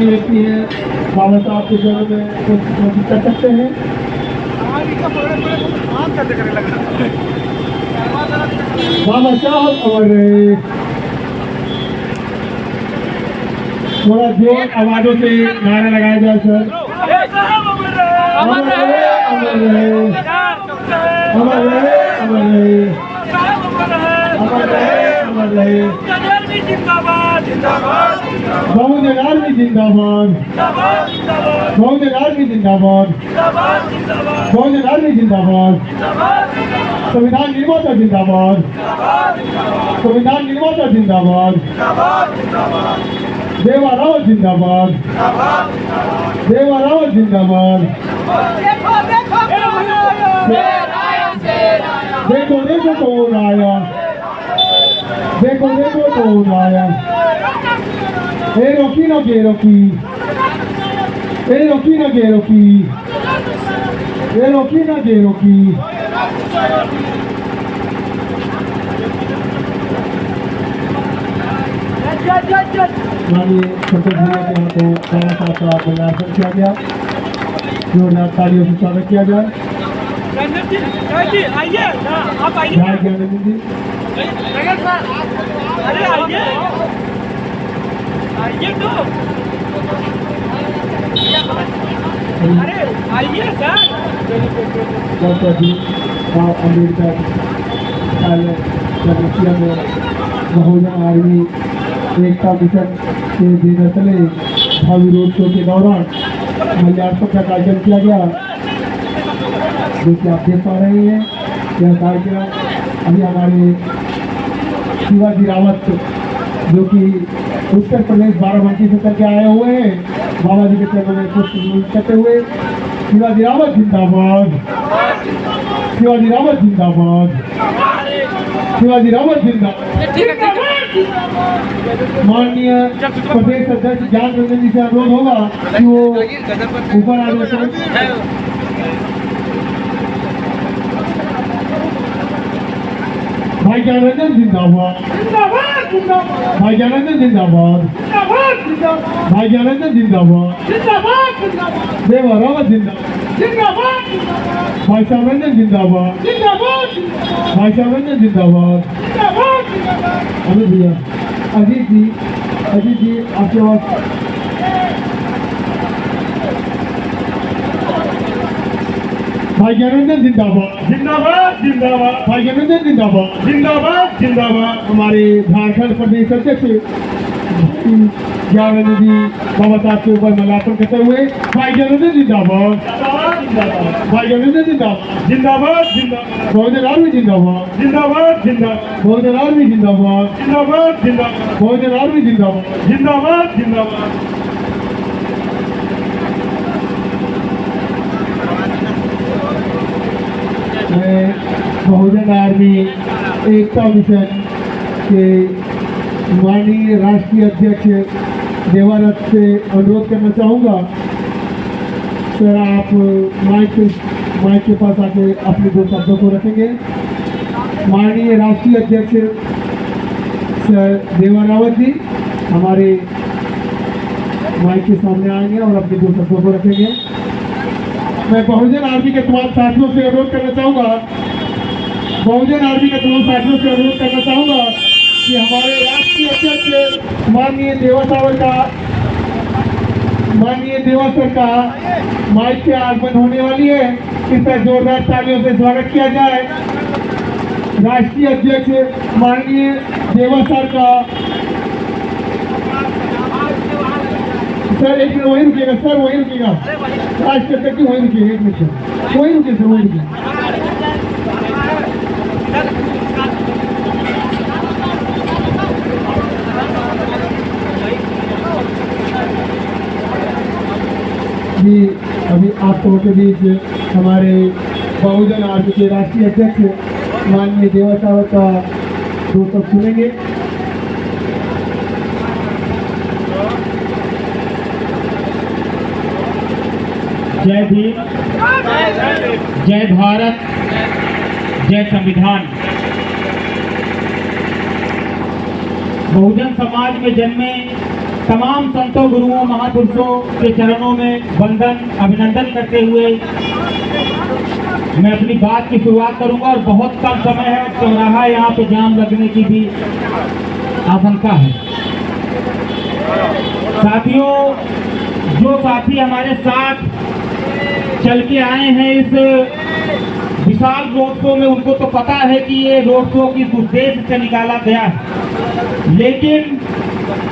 व्यक्ति है बाबा साहब के चरणों में कुछ कर सकते हैं। बाबा साहब अमर रहे। थोड़ा जोर आवाजों से नारा लगाया जाए सर। अमर रहे, अमर रहे, अमर रहे, अमर रहे, अमर रहे, अमर रहे। बहुजन आर्मी जिंदाबाद, बहुजन आर्मी जिंदाबाद, बहुजन आर्मी जिंदाबाद, संविधान निर्माता जिंदाबाद, संविधान निर्माता जिंदाबाद, देवा रावत जिंदाबाद, देवा रावत जिंदाबाद। देखो देखो कौन आया, देखो देखो कौन आया। ए रोकी ना गे रोकी, ए रोकी ना गे रोकी, ए रोकी ना गे रोकी। माननीय संसद जिला के यहाँ को बाबा साहब का माल्यार्पण किया गया। जोरदार तालियों से स्वागत किया जाए। आइए आप आइए जय ज्ञानंद जी। अरे आइए आइए तो अरे आइए sir. Doctor Bhimrao Ambedkar Russia में बहुजन आर्मी एकता मिशन के दिन चले भावी रोड शो के दौरान माल्यार्पण का कार्यक्रम किया गया। जो कि आप देख पा रहे हैं यह कार्यक्रम अभी हमारे शिवाजी रावत जो कि उत्तर प्रदेश बाराबंकी से करके आए हुए हैं बाबा जी के चरणों में पुष्प करते हुए। शिवाजी रावत जिंदाबाद, शिवाजी रावत जिंदाबाद, शिवाजी रावत जिंदाबाद। माननीय प्रदेश अध्यक्ष ज्ञान रंजन जी से अनुरोध होगा कि वो ऊपर आ जाए। भाई ज्ञानंदन जिंदाबाद, भाई ज्ञानंदन जिंदाबाद, भाई ज्ञानंदन जिंदाबाद, देवा रावत जिंदाबाद, भाई साहब रंजन जिंदाबाद, भाई साहब रंजन जिंदाबाद। अमित भैया, अजीत जी आपके पास। भाई ज्ञानंदन जिंदाबाद, जिंदाबाद, जिंदाबाद, भाई ज्ञानंदन जिंदाबाद, जिंदाबाद, जिंदाबाद। हमारे झारखंड प्रदेश अध्यक्ष ज्ञानंद जी बाबा साहब के ऊपर माल्यार्पण करते हुए। भाई ज्ञानंदन जिंदाबाद, भाई ज्ञानंदन जिंदाबाद, जिंदाबाद, जिंदाबाद, बहुजन आर्मी जिंदाबाद, जिंदाबाद, जिंदाबाद, बहुजन आर्मी जिंदाबाद, जिंदाबाद, जिंदाबाद, बहुजन आर्मी जिंदाबाद, जिंदाबाद, जिंदाबाद। मैं बहुजन आर्मी एकता मिशन के माननीय राष्ट्रीय अध्यक्ष देवारथ से अनुरोध करना चाहूँगा। सर आप माइक के पास आके अपने दो शब्दों को रखेंगे। माननीय राष्ट्रीय अध्यक्ष सर देवा रावत जी हमारे माइक के सामने आएंगे और अपने दो शब्दों को रखेंगे। मैं बहुजन आर्मी के तमाम साथियों से अनुरोध करना चाहूँगा, बहुजन आर्मी के तमाम साथियों से अनुरोध करना चाहूँगा कि हमारे राष्ट्रीय अध्यक्ष माननीय देवा सर का माइक के आगमन होने वाली है। इस पर जोरदार तालियों से स्वागत किया जाए। राष्ट्रीय अध्यक्ष माननीय देवा सर का। सर एक मिनट वहीं रुकिएगा, सर वहीं रुकिएगा, राष्ट्रीय अध्यक्ष वहीं रुकिएगा, एक मिनट वहीं रुकिए सर, वहीं रुकिए। जी अभी आप सबों के बीच हमारे बहुजन आर्मी के राष्ट्रीय अध्यक्ष माननीय देवा साहब का दो शब्द सुनेंगे। जय भीम, जय भारत, जय संविधान। बहुजन समाज में जन्मे तमाम संतों, गुरुओं, महापुरुषों के चरणों में वंदन अभिनंदन करते हुए मैं अपनी बात की शुरुआत करूंगा। और बहुत कम समय है, चौराहा यहाँ पे जाम लगने की भी आशंका है। साथियों, जो साथी हमारे साथ चल के आए हैं इस विशाल रोड शो में, उनको तो पता है कि ये रोड शो किस उद्देश्य से निकाला गया है। लेकिन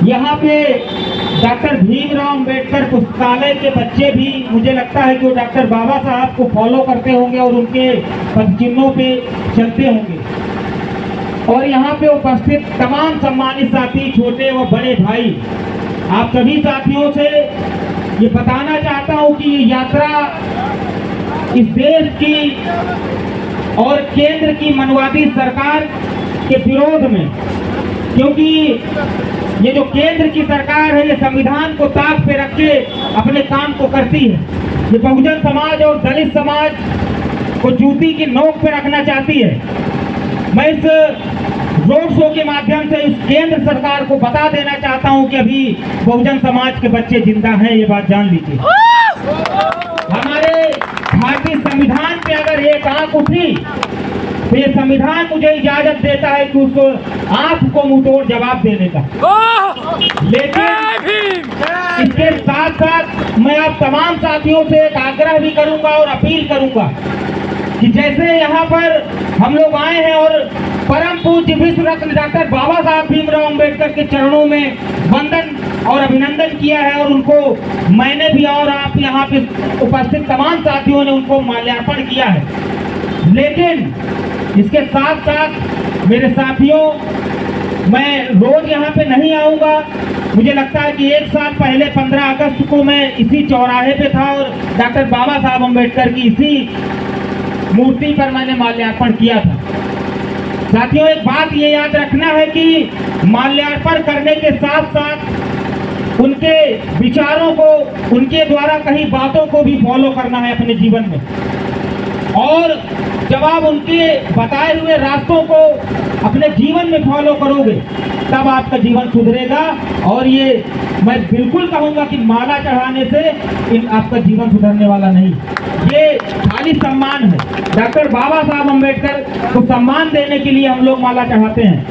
यहाँ पे डॉक्टर भीमराव अंबेडकर पुस्तकालय के बच्चे भी, मुझे लगता है कि वो डॉक्टर बाबा साहब को फॉलो करते होंगे और उनके पदचिन्हों पे चलते होंगे। और यहाँ पे उपस्थित तमाम सम्मानित साथी, छोटे व बड़े भाई, आप सभी साथियों से ये बताना चाहता हूँ कि ये यात्रा इस देश की और केंद्र की मनवादी सरकार के विरोध में, क्योंकि ये जो केंद्र की सरकार है, ये संविधान को ताक पे रख के अपने काम को करती है। ये बहुजन समाज और दलित समाज को जूती की नोक पे रखना चाहती है। मैं इस रोड शो के माध्यम से इस केंद्र सरकार को बता देना चाहता हूं कि अभी बहुजन समाज के बच्चे जिंदा हैं, ये बात जान लीजिए। हमारे भारतीय संविधान पे अगर एक आंख उठी तो ये संविधान मुझे इजाजत देता है कि उस आंख को मुंहतोड़ जवाब देने का। लेकिन इसके साथ साथ मैं आप तमाम साथियों से एक आग्रह भी करूंगा और अपील करूंगा कि जैसे यहाँ पर हम लोग आए हैं और परम पूज्य विश्व रत्न डॉक्टर बाबा साहब भीमराव अंबेडकर के चरणों में वंदन और अभिनंदन किया है, और उनको मैंने भी और आप यहाँ पे उपस्थित तमाम साथियों ने उनको माल्यार्पण किया है। लेकिन इसके साथ साथ मेरे साथियों, मैं रोज यहाँ पे नहीं आऊँगा। मुझे लगता है कि एक साल पहले 15 अगस्त को मैं इसी चौराहे पे था और डॉक्टर बाबा साहब अंबेडकर की इसी मूर्ति पर मैंने माल्यार्पण किया था। साथियों, एक बात ये याद रखना है कि माल्यार्पण करने के साथ साथ उनके विचारों को, उनके द्वारा कही बातों को भी फॉलो करना है अपने जीवन में। और जब आप उनके बताए हुए रास्तों को अपने जीवन में फॉलो करोगे तब आपका जीवन सुधरेगा। और ये मैं बिल्कुल कहूँगा कि माला चढ़ाने से आपका जीवन सुधरने वाला नहीं, ये खाली सम्मान है। डॉक्टर बाबा साहब अंबेडकर को सम्मान देने के लिए हम लोग माला चढ़ाते हैं,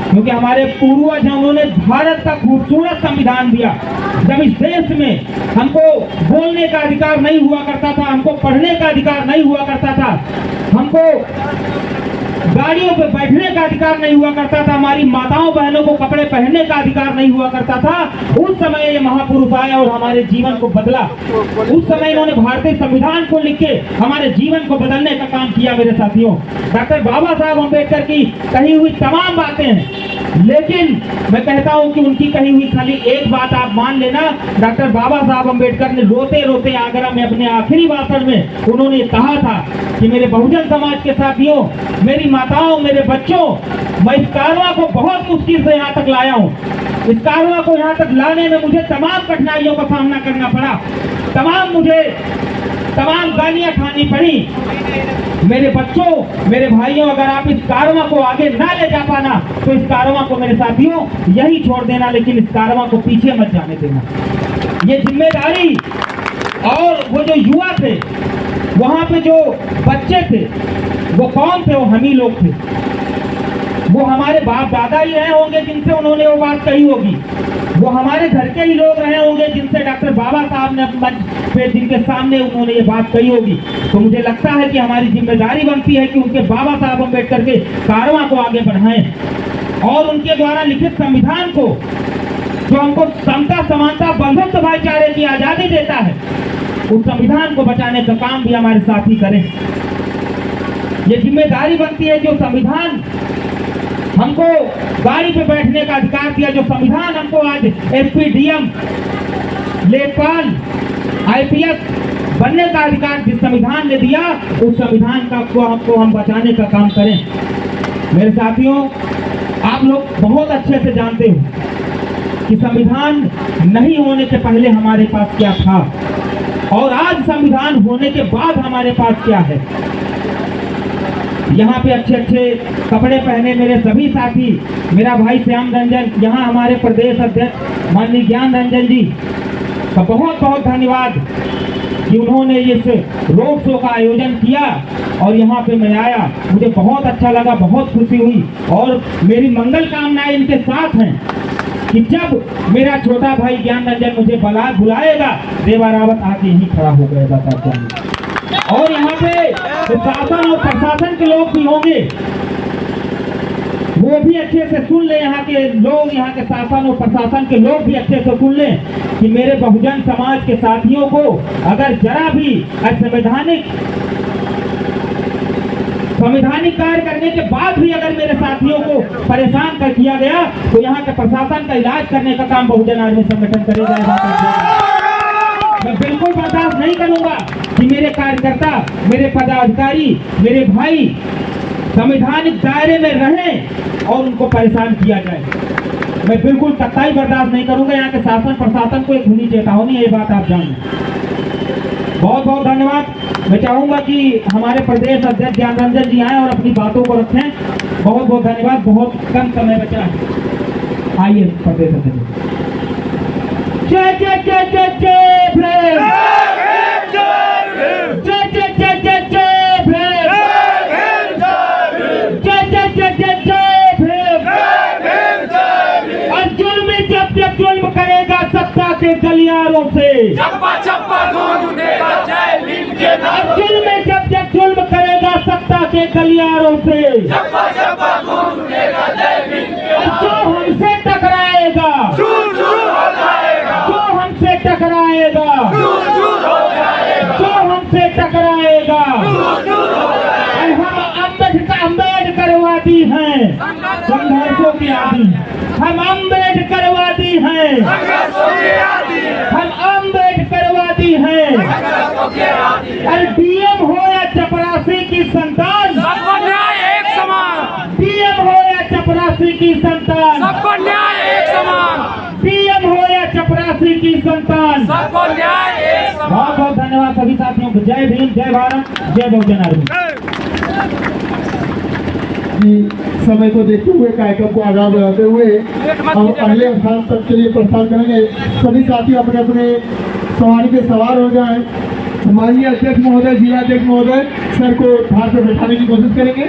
क्योंकि हमारे पूर्वज हैं, उन्होंने भारत का खूबसूरत संविधान दिया। जब इस देश में हमको बोलने का अधिकार नहीं हुआ करता था, हमको पढ़ने का अधिकार नहीं हुआ करता था, हमको गाड़ियों पे बैठने का अधिकार नहीं हुआ करता था, हमारी माताओं बहनों को कपड़े पहनने का अधिकार नहीं हुआ करता था, उस समय ये महापुरुष आए और हमारे जीवन को बदला। उस समय इन्होंने भारतीय संविधान को लिख के हमारे जीवन को बदलने का काम किया। मेरे साथियों, डॉक्टर बाबा साहब अंबेडकर की कही हुई तमाम बातें हैं, लेकिन मैं कहता हूं कि उनकी कही हुई खाली एक बात आप मान लेना। डॉक्टर बाबा साहब अंबेडकर ने रोते रोते आगरा में अपने आखिरी भाषण में उन्होंने कहा था कि मेरे बहुजन समाज के साथियों, मेरी माताओं, मेरे बच्चों, मैं इस कारवां को बहुत मुश्किल से यहाँ तक लाया हूँ। इस कारवां को यहाँ तक लाने में मुझे तमाम कठिनाइयों का सामना करना पड़ा, मुझे तमाम गालियाँ खानी पड़ी। मेरे बच्चों, मेरे भाइयों, अगर आप इस कारवां को आगे ना ले जा पाना तो इस कारवां को मेरे साथियों यही छोड़ देना, लेकिन इस कारवां को पीछे मत जाने देना। ये जिम्मेदारी। और वो जो युवा थे, वहाँ पे जो बच्चे थे, वो कौन थे? वो हम ही लोग थे। वो हमारे बाप दादा ही रहे होंगे जिनसे उन्होंने वो बात कही होगी, वो हमारे घर के ही लोग रहे होंगे जिनसे डॉक्टर बाबा साहब ने मंच पे, जिनके सामने उन्होंने ये बात कही होगी। तो मुझे लगता है कि हमारी जिम्मेदारी बनती है कि उनके बाबा साहब अम्बेडकर के कारवां को आगे बढ़ाएं और उनके द्वारा लिखित संविधान को, जो हमको समता, समानता, बंधुत्व, भाईचारे की आजादी देता है, उस संविधान को बचाने का काम भी हमारे साथी करें। ये जिम्मेदारी बनती है। जो संविधान हमको गाड़ी पे बैठने का अधिकार दिया, जो संविधान हमको आज एसपी, डीएम, लेखपाल, आईपीएस बनने का अधिकार जिस संविधान ने दिया, उस संविधान का को हमको हम बचाने का काम करें। मेरे साथियों, आप लोग बहुत अच्छे से जानते हो कि संविधान नहीं होने से पहले हमारे पास क्या था और आज संविधान होने के बाद हमारे पास क्या है। यहाँ पे अच्छे अच्छे कपड़े पहने मेरे सभी साथी, मेरा भाई श्याम रंजन, यहाँ हमारे प्रदेश अध्यक्ष माननीय ज्ञान रंजन जी का बहुत बहुत धन्यवाद कि उन्होंने इस रोड शो का आयोजन किया और यहाँ पे मैं आया, मुझे बहुत अच्छा लगा, बहुत खुशी हुई और मेरी मंगल कामनाएं इनके साथ हैं कि जब मेरा छोटा भाई ज्ञान रंजन मुझे बुलाएगा, देवा रावत आके यहीं खड़ा हो गएगा और यहाँ पे शासन और प्रशासन के लोग भी होंगे, वो भी अच्छे से सुन ले, यहाँ के लोग, यहाँ के शासन और प्रशासन के लोग भी अच्छे से सुन लें कि मेरे बहुजन समाज के साथियों को अगर जरा भी संवैधानिक कार्य करने के बाद भी अगर मेरे साथियों को परेशान कर दिया गया तो यहाँ के प्रशासन का इलाज करने का काम बहुजन आर्मी संगठन करेगा। मैं बिल्कुल बर्दाश्त नहीं करूंगा कि मेरे कार्यकर्ता, मेरे पदाधिकारी, मेरे भाई संवैधानिक दायरे में रहें और उनको परेशान किया जाए। मैं बिल्कुल कतई बर्दाश्त नहीं करूंगा। यहाँ के शासन प्रशासन को एक धुनी चेतावनी है, ये बात आप जान लें। बहुत बहुत धन्यवाद। मैं चाहूंगा कि हमारे प्रदेश अध्यक्ष ज्ञान रंजन जी आए और अपनी बातों को रखें। बहुत बहुत धन्यवाद। बहुत कम समय बचा है। आइए प्रदेश अध्यक्ष। जय जय जय जय जय भीम, जय जय जय जय जय भीम, जय जय जय जय जय भीम। और जुल्म जब जुल्म करेगा सत्ता के गलियारों से, और जुल्म जब जुल्म करेगा सत्ता के गलियारों से, जो हमसे टकराएगा, जो हमसे टकराएगा, जो हमसे टकराएगा, हम अम्बेडकरवादी हैं, संघर्षों के आदि। हम अम्बेडकरवादी हैं, हम अम्बेडकरवादी हैं। और डीएम हो या चपरासी की संतान, सबको न्याय एक समान, डीएम हो या चपरासी की संतान, सबको न्याय एक समान, डीएम हो या चपरासी की संतान, सबको न्याय एक समान। बहुत बहुत धन्यवाद सभी साथियों को। जय भीम, जय भारत, जय बहुजन आर्मी। समय को देखते हुए कार्यक्रम को आगाह बढ़ाते हुए हम अगले स्थान तक के लिए प्रस्थान करेंगे। सभी साथी अपने अपने सवारी पे सवार हो जाएं। माननीय अध्यक्ष महोदय, जिला अध्यक्ष महोदय सर को धार पर बैठाने की कोशिश करेंगे।